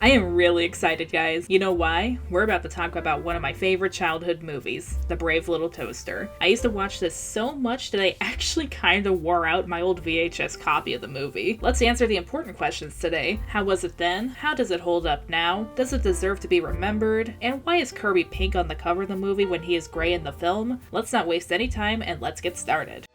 I am really excited, guys. You know why? We're about to talk about one of my favorite childhood movies, The Brave Little Toaster. I used to watch this so much that I actually kind of wore out my old VHS copy of the movie. Let's answer the important questions today. How was it then? How does it hold up now? Does it deserve to be remembered? And why is Kirby pink on the cover of the movie when he is gray in the film? Let's not waste any time and let's get started.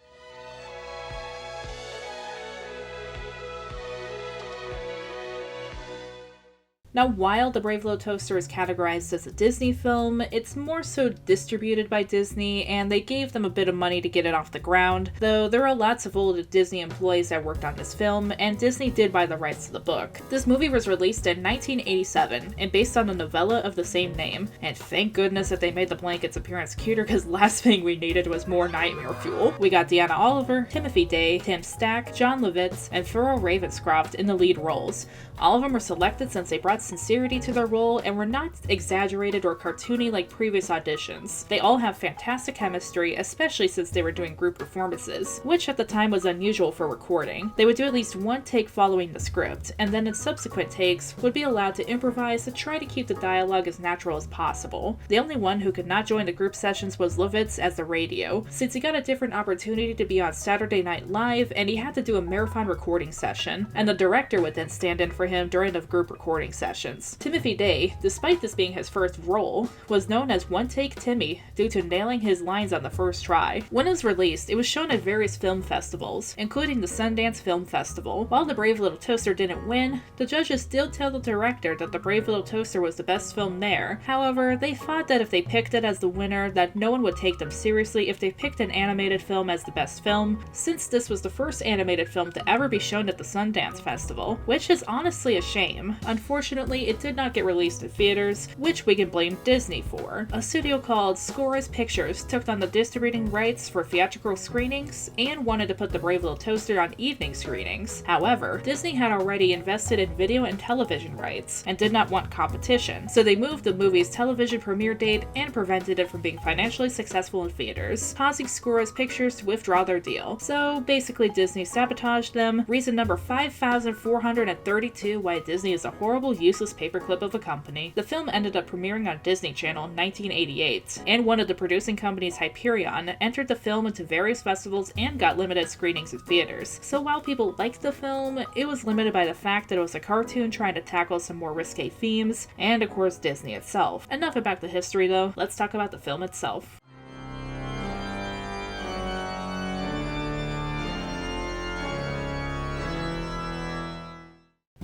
Now, while The Brave Little Toaster is categorized as a Disney film, it's more so distributed by Disney, and they gave them a bit of money to get it off the ground, though there are lots of old Disney employees that worked on this film, and Disney did buy the rights to the book. This movie was released in 1987, and based on a novella of the same name, and thank goodness that they made the blanket's appearance cuter, because last thing we needed was more nightmare fuel. We got Deanna Oliver, Timothy Day, Tim Stack, John Lovitz, and Farrell Ravenscroft in the lead roles. All of them were selected since they brought sincerity to their role and were not exaggerated or cartoony like previous auditions. They all have fantastic chemistry, especially since they were doing group performances, which at the time was unusual for recording. They would do at least one take following the script, and then in subsequent takes would be allowed to improvise to try to keep the dialogue as natural as possible. The only one who could not join the group sessions was Lovitz as the radio, since he got a different opportunity to be on Saturday Night Live and he had to do a marathon recording session, and the director would then stand in for him during the group recording sessions. Timothy Day, despite this being his first role, was known as One Take Timmy due to nailing his lines on the first try. When it was released, it was shown at various film festivals, including the Sundance Film Festival. While The Brave Little Toaster didn't win, the judges did tell the director that The Brave Little Toaster was the best film there. However, they thought that if they picked it as the winner, that no one would take them seriously if they picked an animated film as the best film, since this was the first animated film to ever be shown at the Sundance Festival, which is honestly a shame. Unfortunately, it did not get released in theaters, which we can blame Disney for. A studio called Scores Pictures took on the distributing rights for theatrical screenings and wanted to put The Brave Little Toaster on evening screenings. However, Disney had already invested in video and television rights and did not want competition, so they moved the movie's television premiere date and prevented it from being financially successful in theaters, causing Scores Pictures to withdraw their deal. So basically Disney sabotaged them. Reason number 5,432 why Disney is a horrible, useless paperclip of a company. The film ended up premiering on Disney Channel in 1988, and one of the producing companies, Hyperion, entered the film into various festivals and got limited screenings in theaters. So while people liked the film, it was limited by the fact that it was a cartoon trying to tackle some more risque themes, and of course Disney itself. Enough about the history though, let's talk about the film itself.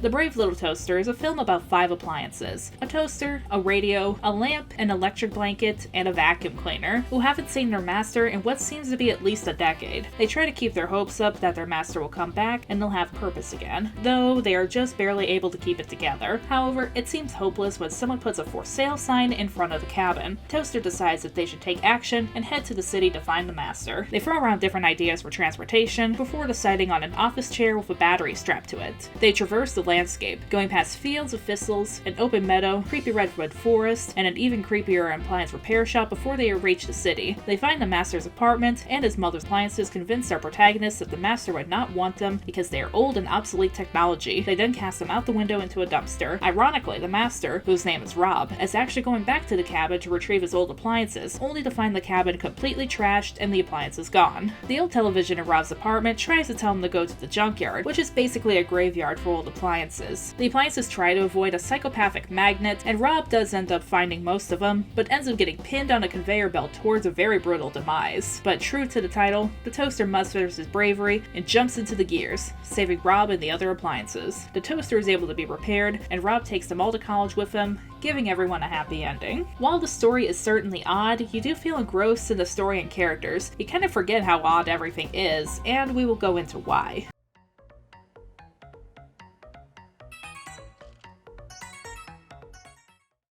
The Brave Little Toaster is a film about 5 appliances: a toaster, a radio, a lamp, an electric blanket, and a vacuum cleaner, who haven't seen their master in what seems to be at least a decade. They try to keep their hopes up that their master will come back and they'll have purpose again, though they are just barely able to keep it together. However, it seems hopeless when someone puts a for sale sign in front of the cabin. Toaster decides that they should take action and head to the city to find the master. They throw around different ideas for transportation before deciding on an office chair with a battery strapped to it. They traverse the landscape, going past fields of thistles, an open meadow, creepy redwood forest, and an even creepier appliance repair shop before they reach the city. They find the master's apartment, and his mother's appliances convince our protagonists that the master would not want them because they are old and obsolete technology. They then cast them out the window into a dumpster. Ironically, the master, whose name is Rob, is actually going back to the cabin to retrieve his old appliances, only to find the cabin completely trashed and the appliances gone. The old television in Rob's apartment tries to tell him to go to the junkyard, which is basically a graveyard for old appliances. The appliances try to avoid a psychopathic magnet, and Rob does end up finding most of them, but ends up getting pinned on a conveyor belt towards a very brutal demise. But true to the title, the toaster musters his bravery and jumps into the gears, saving Rob and the other appliances. The toaster is able to be repaired, and Rob takes them all to college with him, giving everyone a happy ending. While the story is certainly odd, you do feel engrossed in the story and characters. You kind of forget how odd everything is, and we will go into why.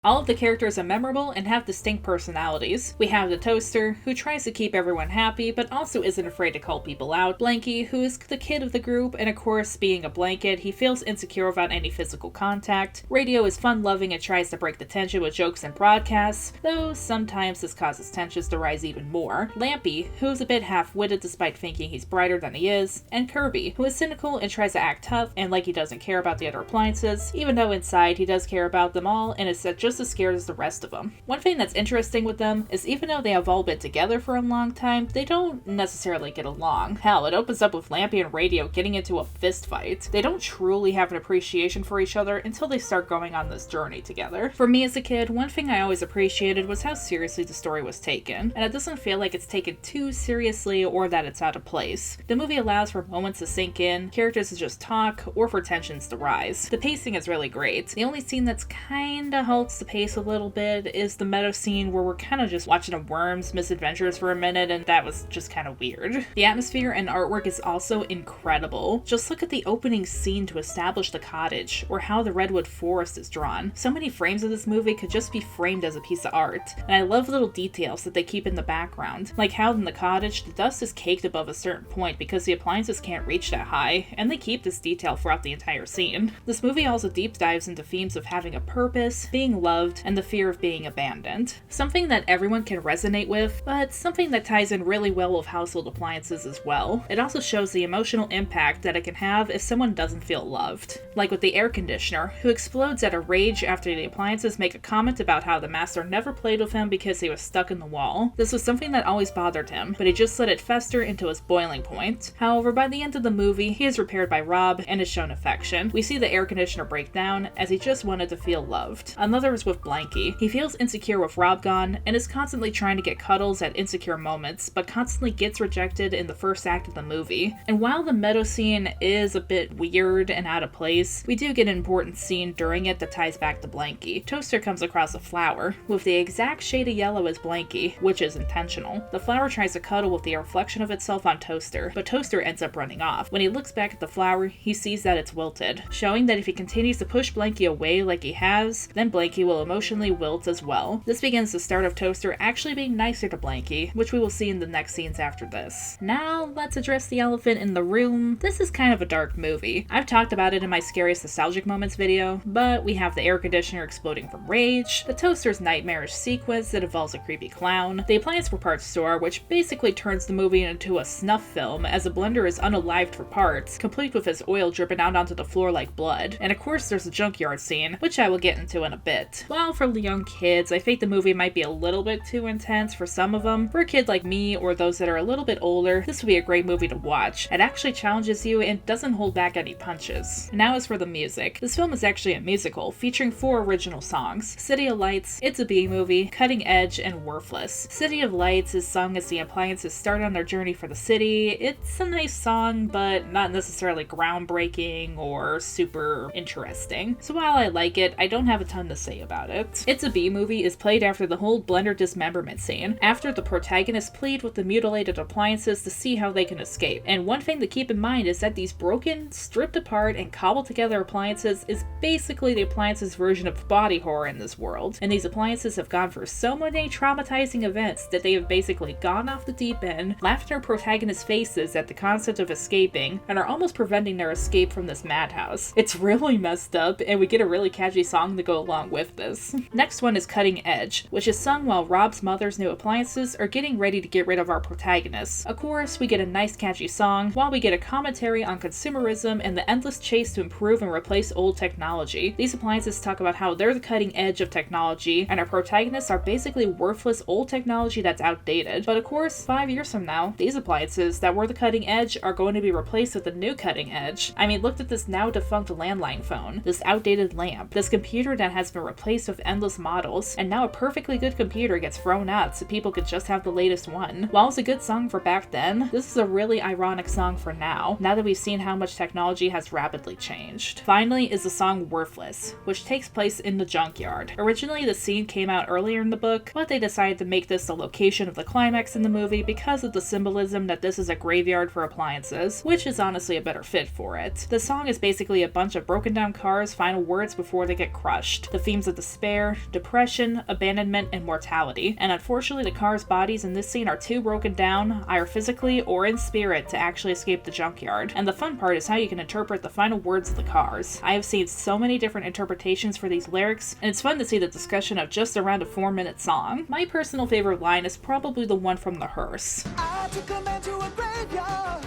All of the characters are memorable and have distinct personalities. We have the Toaster, who tries to keep everyone happy, but also isn't afraid to call people out. Blanky, who is the kid of the group, and of course, being a blanket, he feels insecure about any physical contact. Radio is fun-loving and tries to break the tension with jokes and broadcasts, though sometimes this causes tensions to rise even more. Lampy, who is a bit half-witted despite thinking he's brighter than he is, and Kirby, who is cynical and tries to act tough and like he doesn't care about the other appliances, even though inside he does care about them all and is just as scared as the rest of them. One thing that's interesting with them is even though they have all been together for a long time, they don't necessarily get along. Hell, it opens up with Lampy and Radio getting into a fist fight. They don't truly have an appreciation for each other until they start going on this journey together. For me as a kid, one thing I always appreciated was how seriously the story was taken, and it doesn't feel like it's taken too seriously or that it's out of place. The movie allows for moments to sink in, characters to just talk, or for tensions to rise. The pacing is really great. The only scene that's kinda halts the pace a little bit is the meadow scene where we're kinda just watching a worm's misadventures for a minute, and that was just kinda weird. The atmosphere and artwork is also incredible. Just look at the opening scene to establish the cottage, or how the redwood forest is drawn. So many frames of this movie could just be framed as a piece of art, and I love little details that they keep in the background, like how in the cottage the dust is caked above a certain point because the appliances can't reach that high, and they keep this detail throughout the entire scene. This movie also deep dives into themes of having a purpose, being loved, and the fear of being abandoned. Something that everyone can resonate with, but something that ties in really well with household appliances as well. It also shows the emotional impact that it can have if someone doesn't feel loved. Like with the air conditioner, who explodes out of rage after the appliances make a comment about how the master never played with him because he was stuck in the wall. This was something that always bothered him, but he just let it fester into its boiling point. However, by the end of the movie, he is repaired by Rob and is shown affection. We see the air conditioner break down as he just wanted to feel loved. Another is with Blanky. He feels insecure with Rob gone and is constantly trying to get cuddles at insecure moments, but constantly gets rejected in the first act of the movie. And while the meadow scene is a bit weird and out of place, we do get an important scene during it that ties back to Blanky. Toaster comes across a flower with the exact shade of yellow as Blanky, which is intentional. The flower tries to cuddle with the reflection of itself on Toaster, but Toaster ends up running off. When he looks back at the flower, he sees that it's wilted, showing that if he continues to push Blanky away like he has, then Blanky will emotionally wilt as well. This begins the start of Toaster actually being nicer to Blanky, which we will see in the next scenes after this. Now, let's address the elephant in the room. This is kind of a dark movie. I've talked about it in my Scariest Nostalgic Moments video, but we have the air conditioner exploding from rage, the Toaster's nightmarish sequence that involves a creepy clown, the appliance for parts store, which basically turns the movie into a snuff film as the blender is unalived for parts, complete with his oil dripping out onto the floor like blood, and of course there's a junkyard scene, which I will get into in a bit. While for the young kids, I think the movie might be a little bit too intense for some of them. For a kid like me or those that are a little bit older, this would be a great movie to watch. It actually challenges you and doesn't hold back any punches. Now as for the music. This film is actually a musical, featuring 4 original songs: City of Lights, It's a Bee Movie, Cutting Edge, and Worthless. City of Lights is sung as the appliances start on their journey for the city. It's a nice song, but not necessarily groundbreaking or super interesting. So while I like it, I don't have a ton to say about it. It's a Bee Movie is played after the whole blender dismemberment scene, after the protagonists plead with the mutilated appliances to see how they can escape. And one thing to keep in mind is that these broken, stripped apart, and cobbled together appliances is basically the appliances version of body horror in this world. And these appliances have gone through so many traumatizing events that they have basically gone off the deep end, laughed in our protagonists' faces at the concept of escaping, and are almost preventing their escape from this madhouse. It's really messed up, and we get a really catchy song to go along with this. Next one is Cutting Edge, which is sung while Rob's mother's new appliances are getting ready to get rid of our protagonists. Of course, we get a nice catchy song, while we get a commentary on consumerism and the endless chase to improve and replace old technology. These appliances talk about how they're the cutting edge of technology, and our protagonists are basically worthless old technology that's outdated. But of course, 5 years from now, these appliances that were the cutting edge are going to be replaced with a new cutting edge. I mean, look at this now defunct landline phone, this outdated lamp, this computer that has been replaced with endless models, and now a perfectly good computer gets thrown out so people could just have the latest one. While it's a good song for back then, this is a really ironic song for now that we've seen how much technology has rapidly changed. Finally is the song Worthless, which takes place in the junkyard. Originally, the scene came out earlier in the book, but they decided to make this the location of the climax in the movie because of the symbolism that this is a graveyard for appliances, which is honestly a better fit for it. The song is basically a bunch of broken down cars' final words before they get crushed. The themes of of despair, depression, abandonment, and mortality. And unfortunately, the cars' bodies in this scene are too broken down, either physically or in spirit, to actually escape the junkyard. And the fun part is how you can interpret the final words of the cars. I have seen so many different interpretations for these lyrics, and it's fun to see the discussion of just around a 4-minute song. My personal favorite line is probably the one from the hearse. I took a man to a graveyard.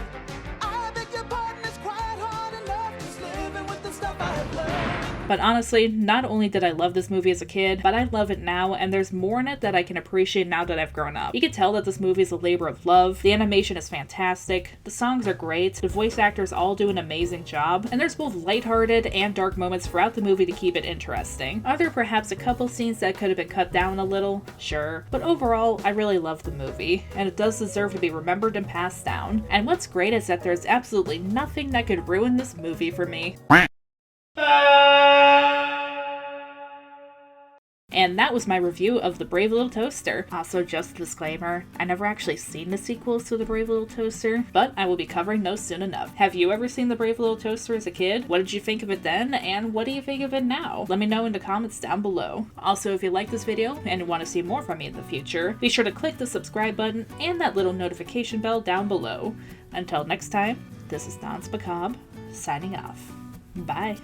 I beg your pardon, it's quite hard enough just living with the stuff I've learned. But honestly, not only did I love this movie as a kid, but I love it now, and there's more in it that I can appreciate now that I've grown up. You can tell that this movie is a labor of love, the animation is fantastic, the songs are great, the voice actors all do an amazing job, and there's both lighthearted and dark moments throughout the movie to keep it interesting. Are there perhaps a couple scenes that could have been cut down a little? Sure. But overall, I really love the movie, and it does deserve to be remembered and passed down. And what's great is that there's absolutely nothing that could ruin this movie for me. And that was my review of The Brave Little Toaster. Also, just a disclaimer, I never actually seen the sequels to The Brave Little Toaster, but I will be covering those soon enough. Have you ever seen The Brave Little Toaster as a kid? What did you think of it then, and what do you think of it now? Let me know in the comments down below. Also, if you like this video and want to see more from me in the future, be sure to click the subscribe button and that little notification bell down below. Until next time, this is Danse Macabre, signing off. Bye.